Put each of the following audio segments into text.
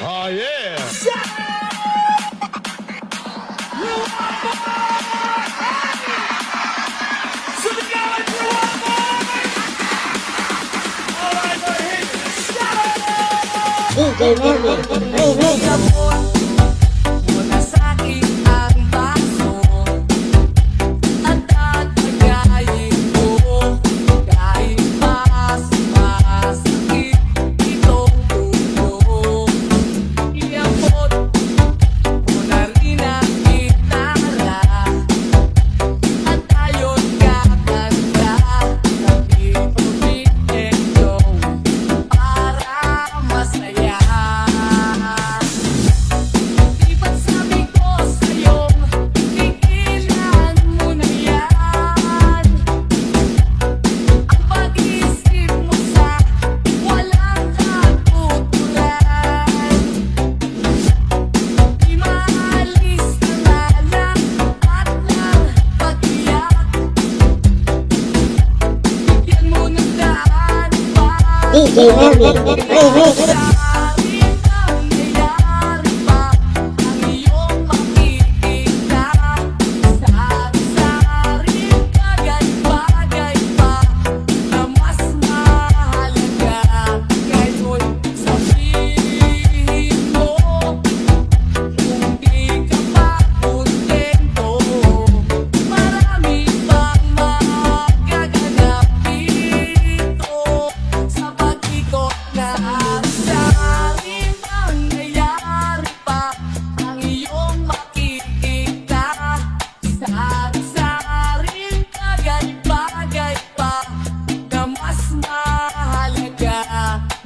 Oh, yeah. DJ Melvin, remix. Mula sa'kin ang baso at tatagayin ko kahit mas masakit itong ulo. Iabot mo na rin ang gitara at ayon kakanta ng ipag-ito para masaya. Di ba't sabi ko sa'yo, tigilan mo na yan ang pag-iisip mo sa walang katuturan. Di maalis ka na lang at lang pag-iyak. Bigyan mo ng daan para DJ Melvin, remix. sa'kin ang nangyari pa ang iyong makikita. Sari-saring bagay-bagay pa na mas mahalaga. Ngayon sabihin mo kung di ka pa kontento, marami pang magaganap dito sa pag-ikot na sa'kin ang nangyari pa ang iyong makikita. Sari-saring bagay-bagay pa na mas mahalaga.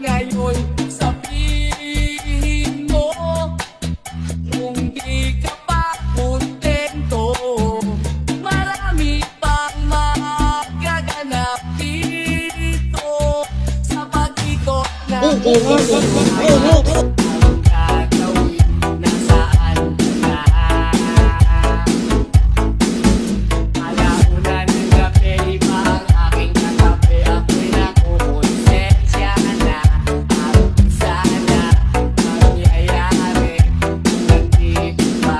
Ngayon sabihin mo kung di ka pa kontento, marami pang magaganap dito sa pag-ikot na DJ Melvin, remix. ang gagawin, nasaan ka na? Alauna ng gabi, iba ang aking katabi. Ako'y nakukonsensya na at sana mangyayari kung hindi pa.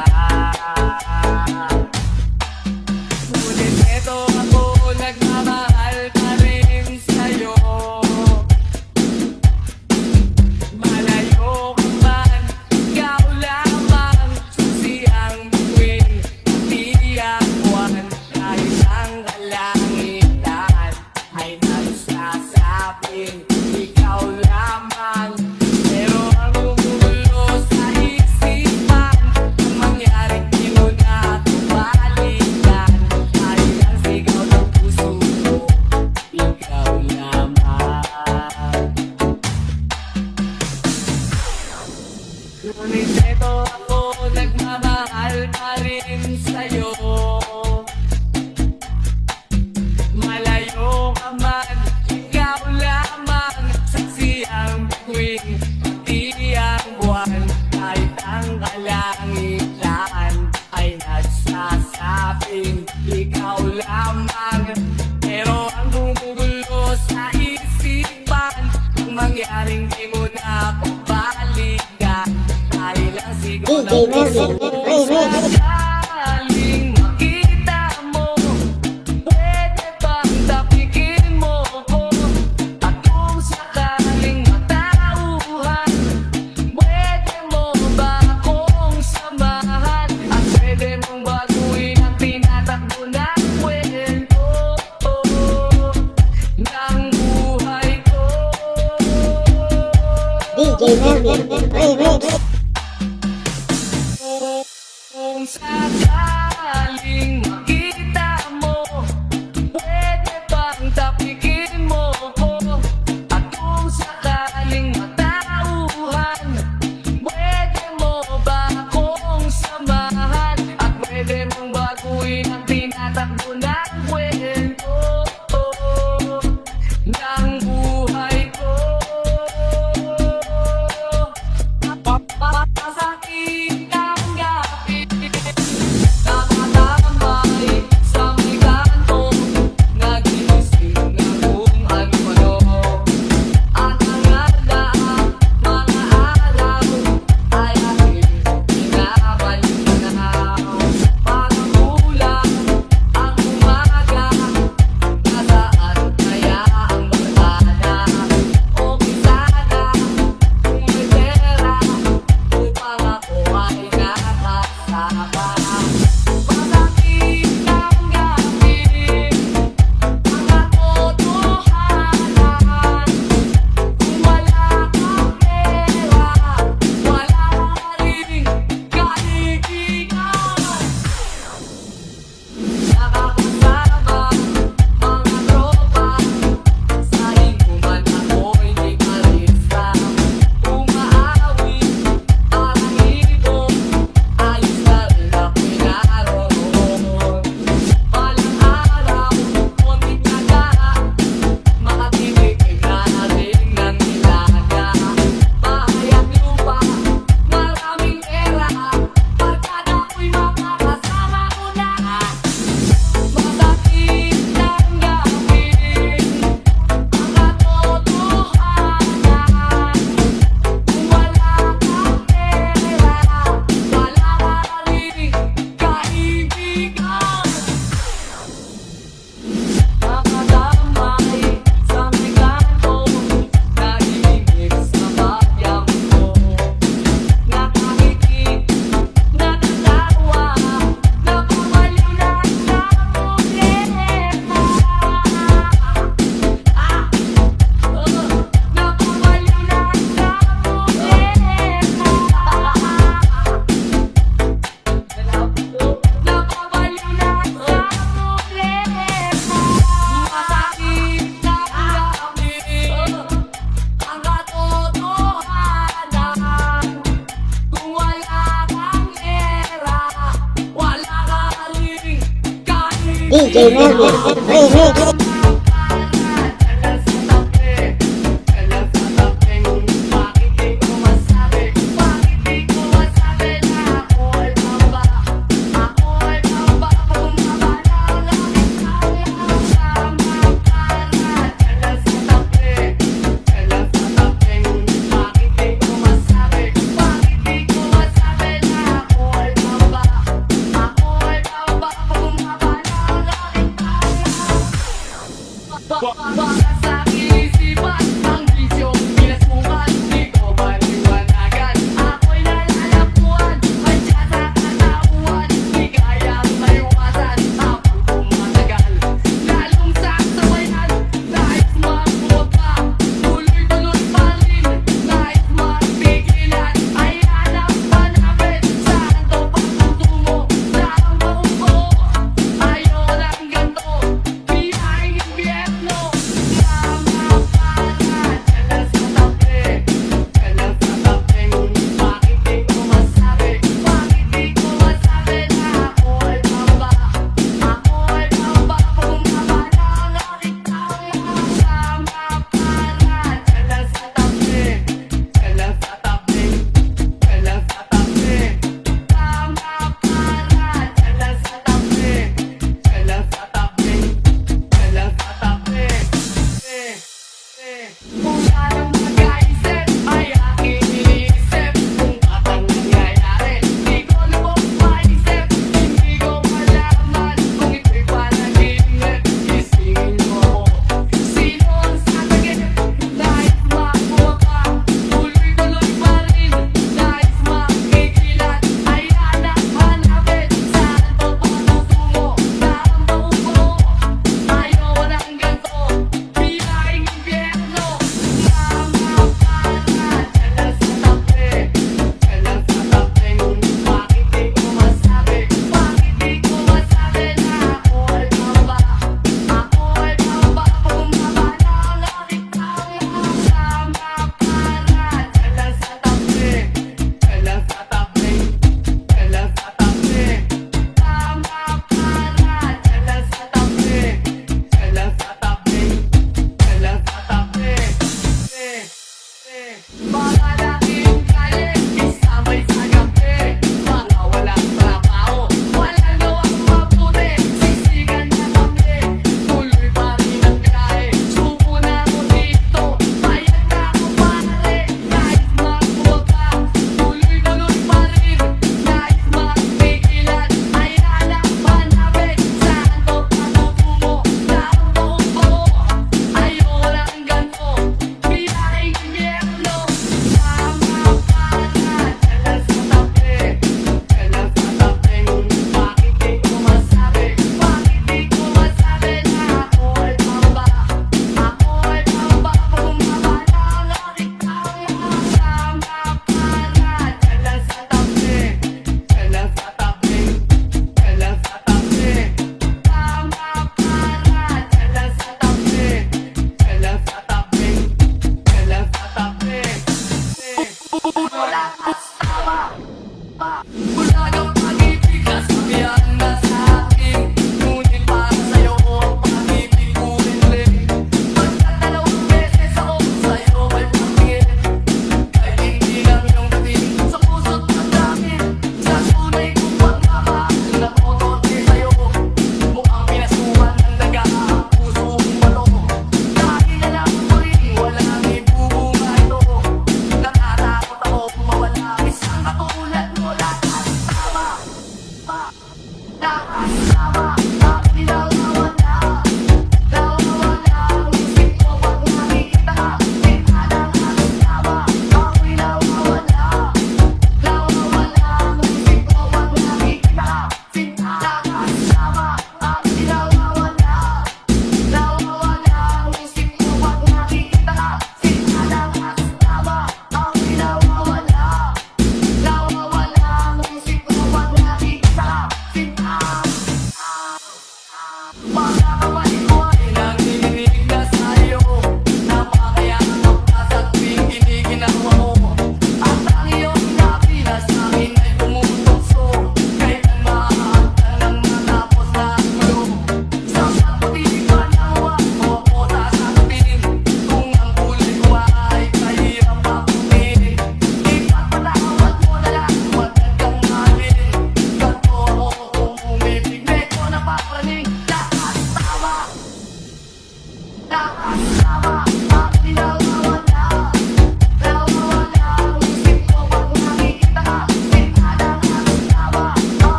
Ngunit eto ako, nagmamahal pa rin sa'yo. Malayo ka man, ikaw lamang susi ang bituin, pati ang buwan. Kahit ang kalangitan ay nagsasabing ikaw lamang. Pero ang gumugulo sa isipan, ang mangyaring di mo na ito balikan, ay ang sigaw ng puso ko, ikaw lamang. Ngunit eto ako, nagmamahal pa rin sa'yo. Malayo ka man, ikaw lamang saksi ang bituin, pati ang buwan. Kahit ang kalangitan ay nagsasabing ikaw lamang. Pero ang gumugulo sa isipan, ang mangyaring di mo na pabalikan, dahil ang sigaw DJ ng puso Melvin, ko remix. sakaling makita mo. Pwede bang tapikin mo ko? At kung sakaling matauhan, pwede mo ba akong samahan? At pwede mong baguhin ang tinatakbo ng kwento ng buhay ko. DJ Melvin, remix. Kung sakaling makita mo, pwede bang tapikin mo ko? At kung sakaling matauhan, pwede mo ba akong samahan? At pwede mong baguhin ang tinatakbo ng kwento ng buhay ko. Masakit ang gabi DJ Melvin Remix.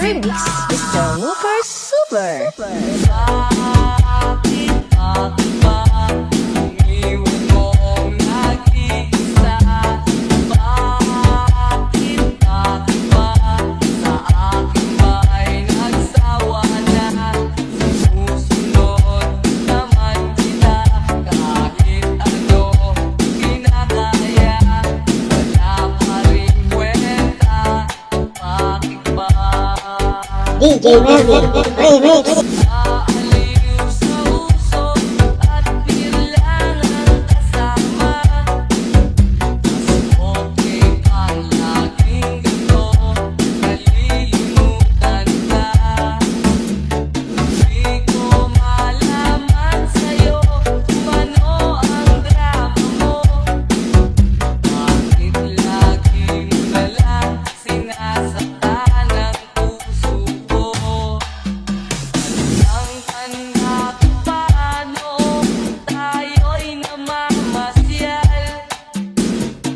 Remix, Mr. Woofer Super. Bakit ba iniwan mong nag-iisa? Bakit ba sa akin ba'y nagsawa na? Susunod naman kita kahit ano kinakaya. Wala pa rin kwenta. Bakit ba? DJ Melvin Remix. Aaliw sa uso at bilangan kasama. Mas okay ang laging ganito, nalilimutan ka. Di ko malaman sa'yo kung ano ang drama mo. Bakit lagi mo nalang sinasaktan ang puso ko? Tandang-tanda ko paano tayo'y namamasyal.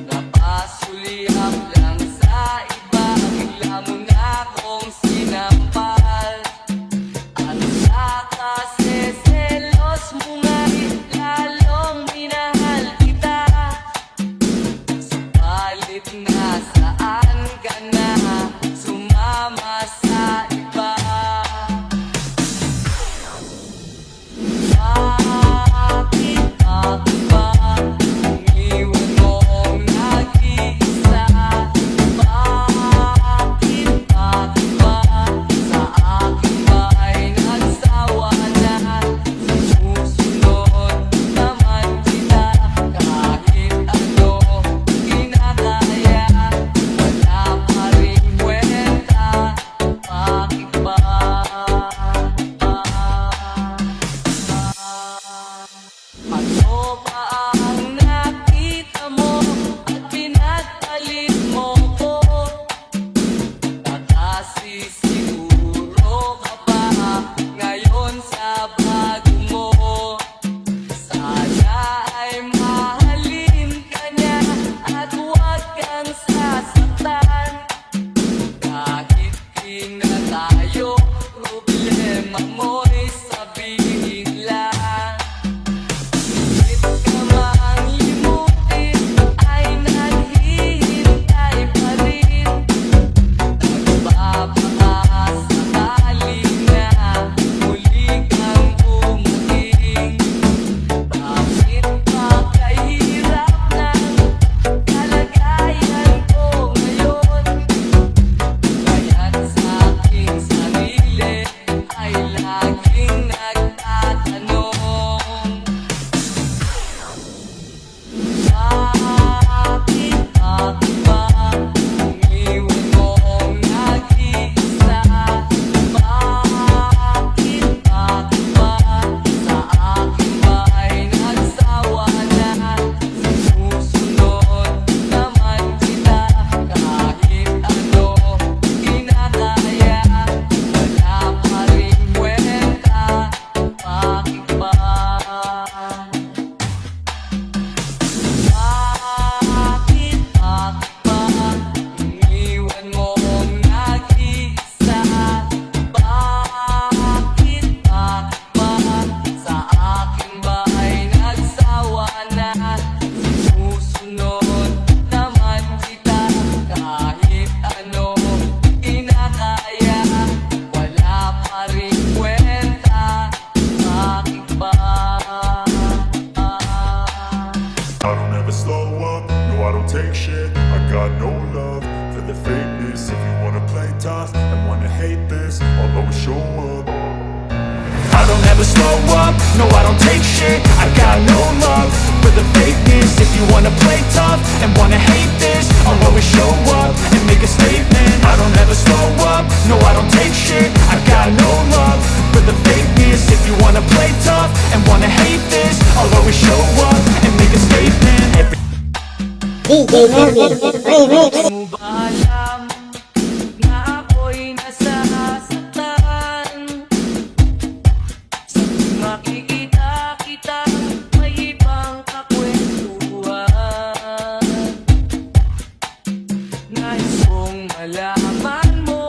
Napasulyap lang sa iba, bigla mo na akong sinampal. At sa kaseselos mo nga'y lalong minahal kita. Subalit nasaan ka na, sumama sa iba. Bakit ba iniwan mong nag-iisa? Bakit ba sa akin ba'y nagsawa na? Susunod naman kita kahit ano kinakaya. Wala pa rin kwenta. Bakit ba? Ano ba ang nakita mo at pinagpalit mo ko? Nakasisiguro ka ba ngayon sa bago mo? Sana ay mahalin ka niya at huwag kang sasaktan. Kahit di na tayo, problema mo'y sabihin lang. Kahit ka mang limutin, ay naghihintay pa rin. Nagbabaka-sakali na muli kang umating. Bakit ba kahirap ng kalagayan ko ngayon? Kaya't sa aking sarili ay laging nagtatanong. Bakit ba iniwan mong nag-iisa? Bakit ba sa akin ba'y nagsawa na? Susunod naman kita kahit ano kinakaya. Wala pa rin kwenta. Bakit ba? Bakit ba iniwan mong nag-iisa? Bakit ba sa akin ba'y nagsawa na? Susunod naman kita kahit ano kinakaya. Wala pa rin kwenta. Bakit ba? I don't ever slow up, no I don't take shit. I got no love for the fakeness. If you wanna play tough and wanna hate this, I'll always show up. I don't ever slow up, no I don't take shit. I got no love for the fakeness. If you wanna play tough and wanna hate this, I'll always show up and make a statement. I don't ever slow up, no I don't take shit. I got no love for the fakeness. If you wanna play tough and wanna hate this, I'll always show up and make a statement. DJ Melvin Remix. Mo ba alam na ako'y nasasaktan? Sa tuwing makikita kita, may ibang kakwentuhan. Nais kong malaman mo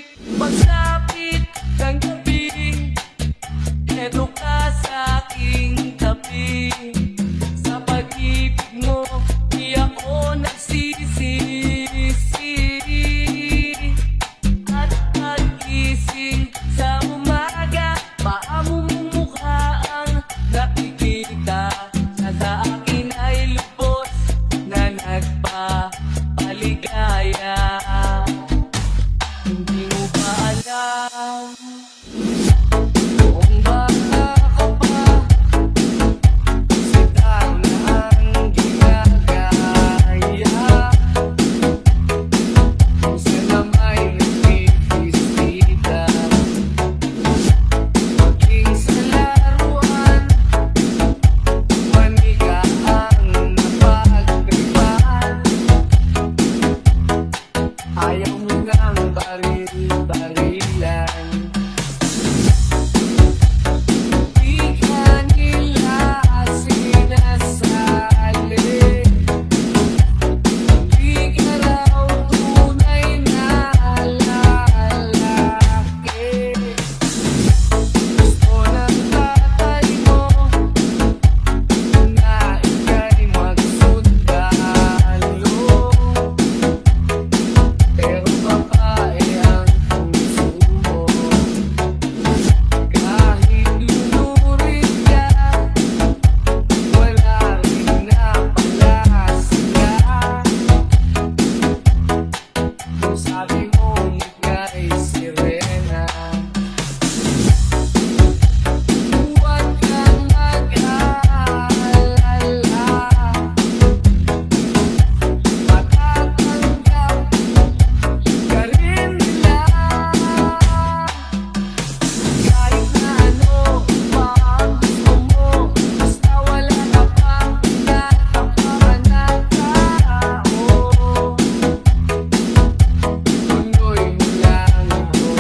Ngunit pagsapit ng gabi, eto ka sa aking tabi. Sa pag-ibig mo, di ako nagsisisi. At pag-gising sa umaga, paamo mong mukha ang nakikita. Na sa akin ay lubos na nagpapaligaya. Hindi mo ba alam kung bata ka pa, sita na ang ginagaya. Kung saan may nagpipistita, maging sa laruan, manika ang napagtripan. Ayaw mo ngang baril-barilan. Di ka nila sinasali. Di ka raw tunay na lalaki. Gusto ng tatay mo na ika'y magsundalo. Pero babae ang puso mo. Kahit lunurin ka, wala rin napala sila. Kung sabi mo ika'y sirena, huwag kang mag-aalala. Matatanggap ka rin nila. Kahit na ano pa ang gusto mo, basta wala ka pang tinatapakan na tao. Tuloy mo lang ito.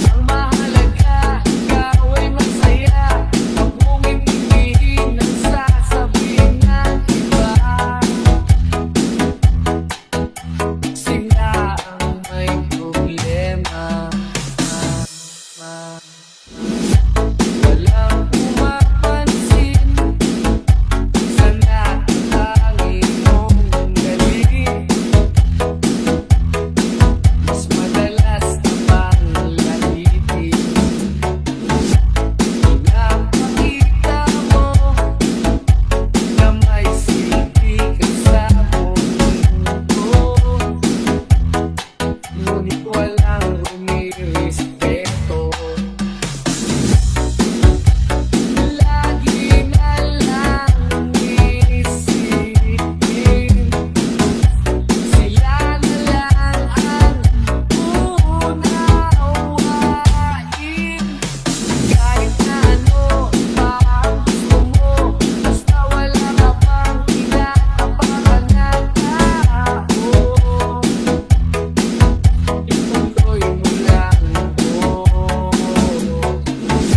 Ang mahalaga, ikaw ay masaya. Huwag mong intindihin ang sasabihin ng iba. Sila ang may problema. Walang pumapansin sa natatangin mong galing. Mas madalas ka pang lalitin. Pinapakita mo na may silbi ka sa mundo. Ngunit walang rumirespeto. Lagi na lang isipin, sila na lang ang uunawain. Kahit na ano pa ang gusto mo, basta wala ka pang tinatapakan na tao. Ituloy mo lang ito.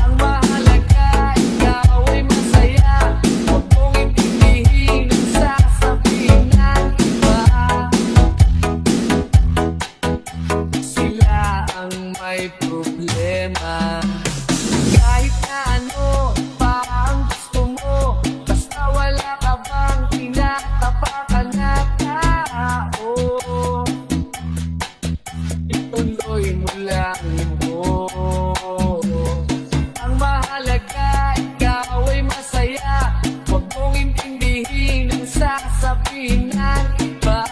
Ang mahalaga, ikaw ay masaya. Huwag mong intindihin ang sasabihin ng iba. Sila ang may problema. Kahit na ano pa ang gusto mo, basta wala ka bang tinatapakan na tao. Ituloy mo lang ito. Ang mahalaga, ikaw ay masaya. Huwag mong intindihin ang sasabihin ng iba.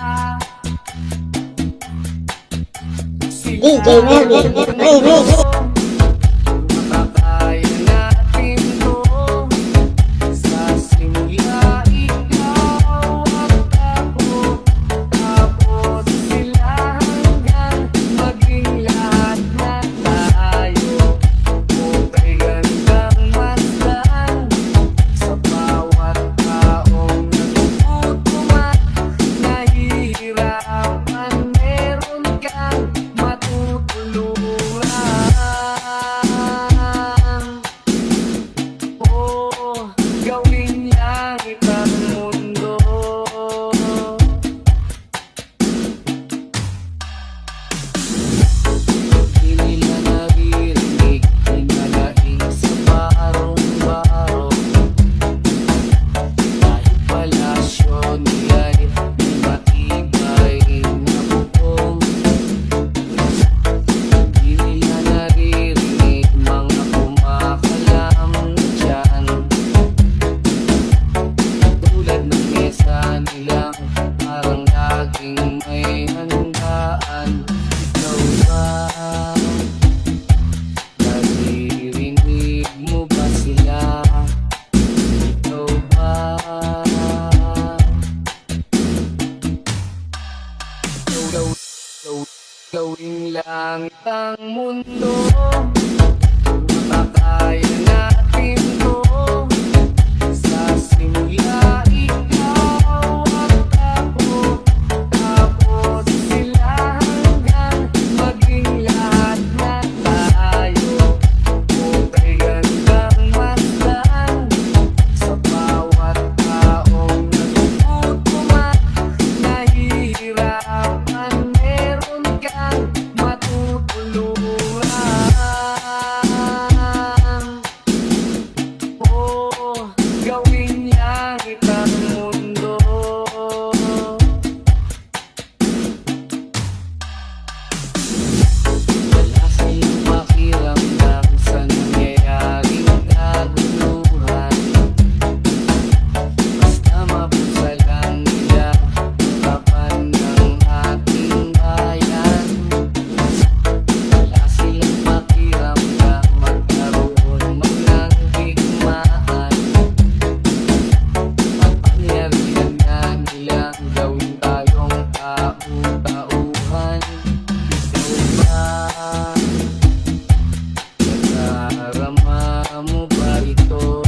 DJ Melvin Remix. Makakaya natin to. Sa simula ikaw at ako, tapos sila hanggang maging lahat na tayo. Okay, gandang masdan sa bawat taong nagugutom at nahihirapan. Meron kang matutulungan. Gawing langit ang mundo, makakaya natin to. Sa simula ikaw at ako, tapos sila hanggang maging lahat na tayo. Okay, gandang masdan sa bawat taong nagugutom at nahihirapan. Meron kang matutulungan. Oh, gawin langit ang mundo. Wala silang pakiramdam sa nangyayaring kaguluhan. Basta mapusa lang nila kapan ng ating bayan. Wala silang pakiramdam magkaroon man ng digmaan. Kapangyarihan na nilang gawin tayong tau-tauhan. Ikaw ba? Nadarama mo ba ito?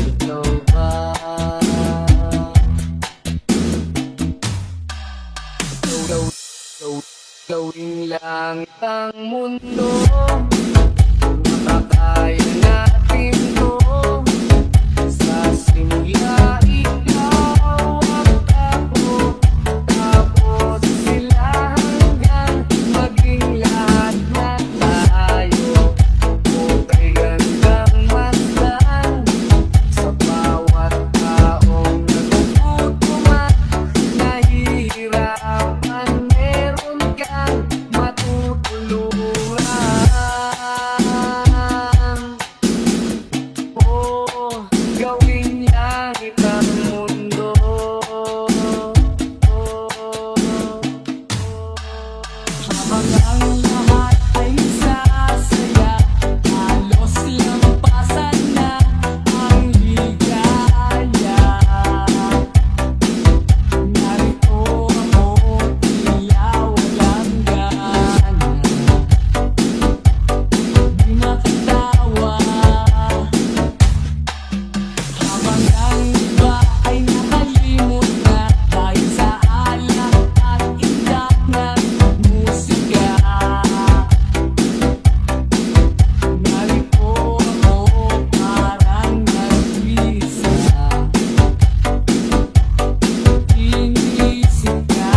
Ikaw ba? Gawing langit ang mundo, makakaya natin to. Sa simula ikaw at ako, tapos sila hanggang maging lahat na tayo. Okay, gandang masdan sa bawat taong nagugutom at nahihirapan. Meron kang matutulungan. Oh, gawin langit ang mundo. Habang ang lahat ay sasaya, halos lampasan na ang ligaya. Narito ako, tila walang gana, di makatawa. Habang ang iba ay nakalimot na dahil sa alak at iyak ng musika. Narito ako, parang nag-isa, inisip ka.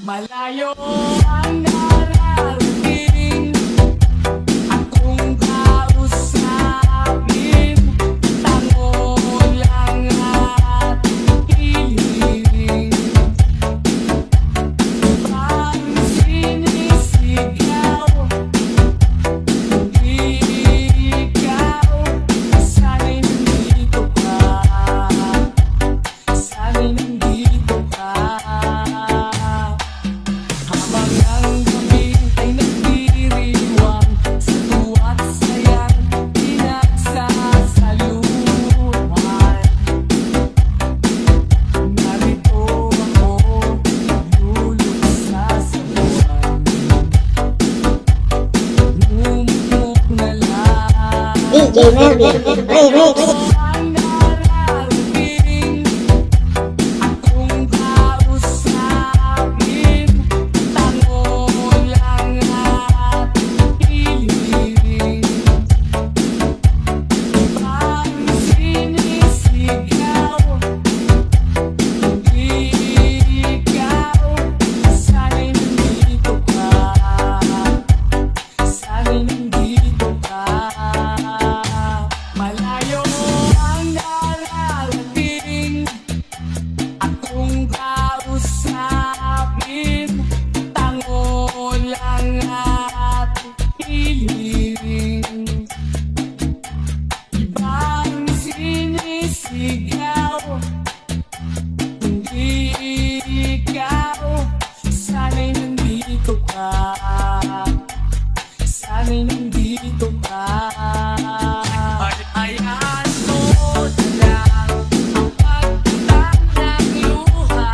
Malayo ang nararating, akong kausapin, tango lang at ihiling. Ibang sinisigaw, hindi ikaw. Sana'y nandito ka, sana'y nandito ka. Habang ang gabi ay nagdiriwang, sa tuwa't sayang pinagsasaluhan. Narito ako, nagluluksa sa buwan, numuk na lang. DJ Melvin Remix. Ang nararating, akong kausapin, tango lang at ihiling. Ibang sinisigaw, hindi ikaw. Sana'y nandito ka, sana'y nandito ka. Malayo ang nararating, akong kausapin, tango lang at ihiling. Ibang sinisigaw, hindi ikaw. Sana'y nandito ka, sana'y nandito ka. Ayan mo na lang ang pagtatag ng luha.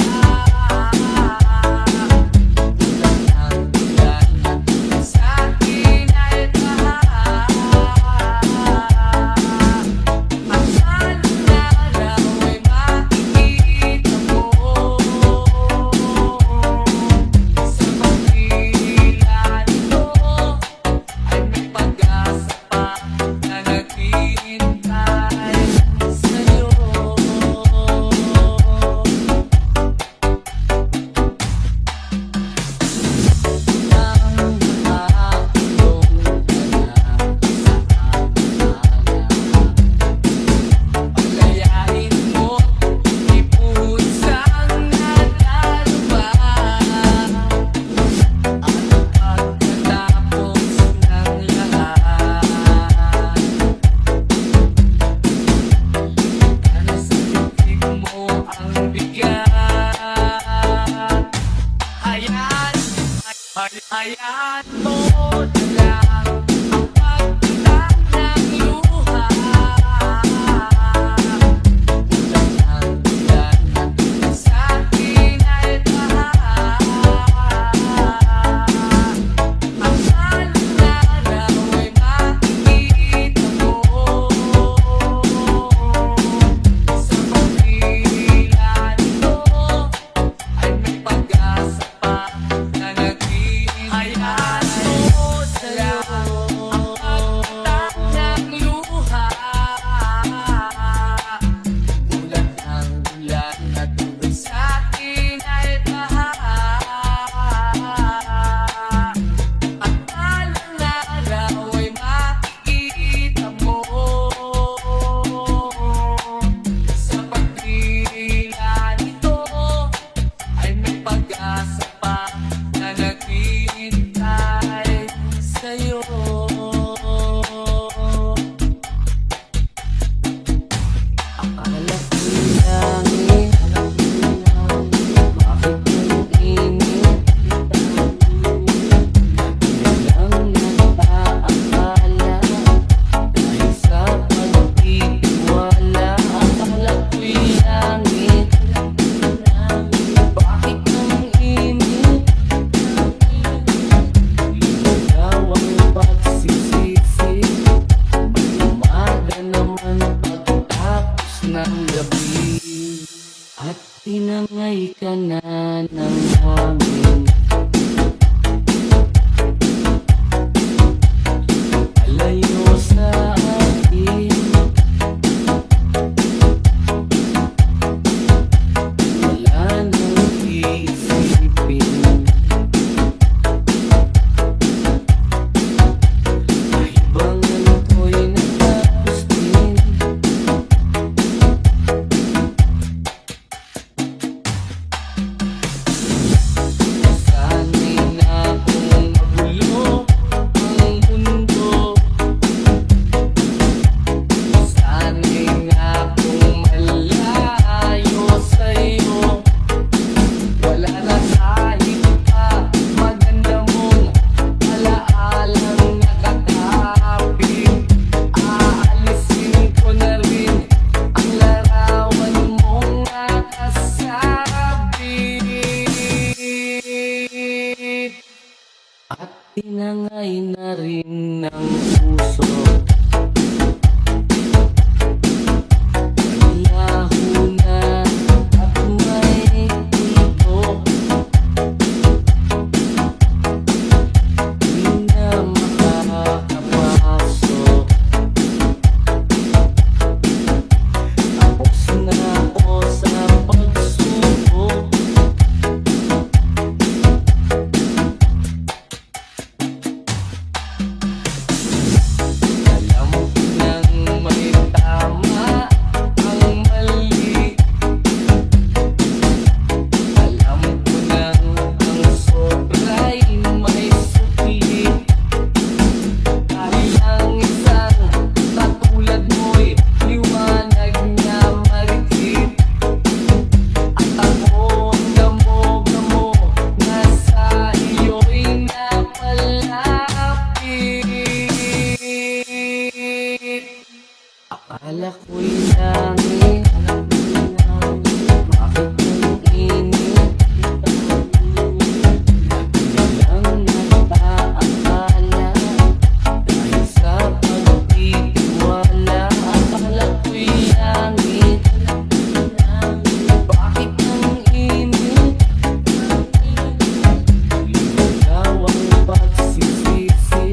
Hayaan mo na lang ang pagtatag ng luha. Ulan at sa'kin ay baha. Ang araw ay makikita mo sa pagdila nito ay may pag-asa pa na naghihintay. Hayaan mo sa'yo ang pagtatag ng luha. Ulan ang ulan at tubig sa'kin ay baha. At balang araw ay makikita mo sa pagdila nito ay may pag-asa pa na naghihintay sa'yo. Akala ko'y langit, bakit ang init? Lang nag-aakala dahil sa pagtitiwala. Akala ko'y langit, bakit ang init? Ikaw ang pagsisisi, umaga naman pagtapos ng gabi. At tinangay ka na ng hangin. Alayo sa akin, wala nang iisipin. Libangan ko'y natapos din. Sana'y na akong magulo ang mundo. Sana'y na akong malayo sa'yo. Wala na kahit pa maganda mong alaalang nakakapit. Aalisin ko na rin ang larawan mong nakasabit. At tinangay na rin ng puso. Laho na at may tito. Di na makakapasok. Tapos na ako sa pagsubok. Alam ko nang may tama ang mali. Alam ko nang ang sobra'y may sukli. Dahil ang isang katulad mo'y liwanag na marikit. At ako ang gamo-gamo na sa iyo'y napalapit. Akala ko'y langit, bakit ang init? Lang nag-aakala dahil sa pagtitiwala. Akala ko'y langit, bakit ang init? Ikaw ang pagsisisi,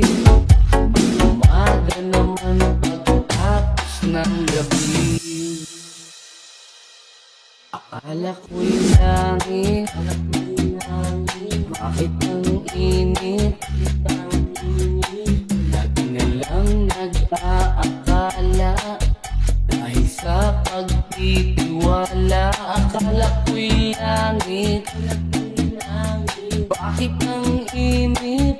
umaga naman pagtapos ng gabi. Akala ko'y langit, bakit ang init? Lagi na lang nag-aakala dahil sa pagtitiwala. Akala ko'y langit, bakit ang init?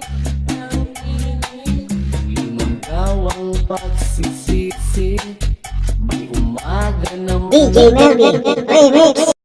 Limang daw ang pagsisisi, may umaga naman DJ Melvin Remix.